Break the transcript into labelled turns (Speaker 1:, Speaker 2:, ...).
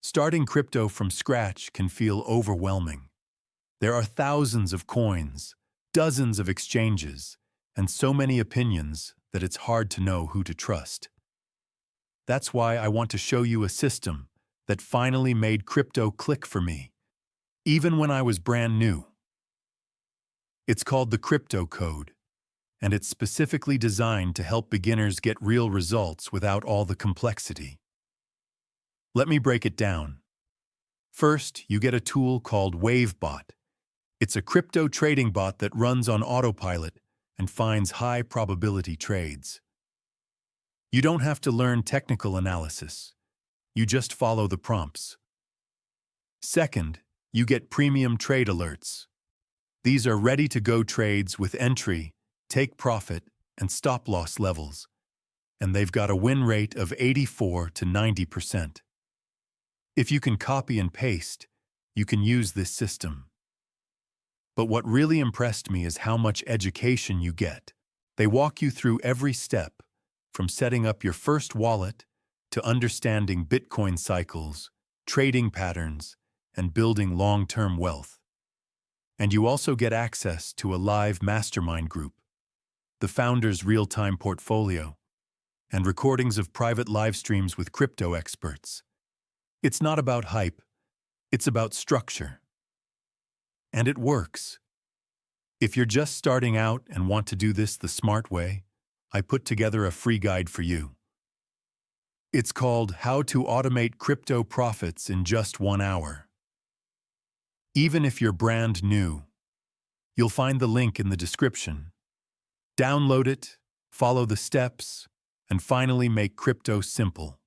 Speaker 1: Starting crypto from scratch can feel overwhelming. There are thousands of coins, dozens of exchanges, and so many opinions that it's hard to know who to trust. That's why I want to show you a system that finally made crypto click for me, even when I was brand new. It's called the Crypto Code, and it's specifically designed to help beginners get real results without all the complexity. Let me break it down. First, you get a tool called wavebot. It's a crypto trading bot that runs on autopilot and finds high-probability trades. You don't have to learn technical analysis. You just follow the prompts. Second, you get premium trade alerts. These are ready-to-go trades with entry, take profit, and stop-loss levels, and they've got a win rate of 84 to 90%. If you can copy and paste, you can use this system. But what really impressed me is how much education you get. They walk you through every step, from setting up your first wallet to understanding Bitcoin cycles, trading patterns, and building long-term wealth. And you also get access to a live mastermind group, the founder's real-time portfolio, and recordings of private live streams with crypto experts. It's not about hype, it's about structure. And it works. If you're just starting out and want to do this the smart way, I put together a free guide for you. It's called How to Automate Crypto Profits in Just 1 Hour. Even if you're brand new, you'll find the link in the description. Download it, follow the steps, and finally make crypto simple.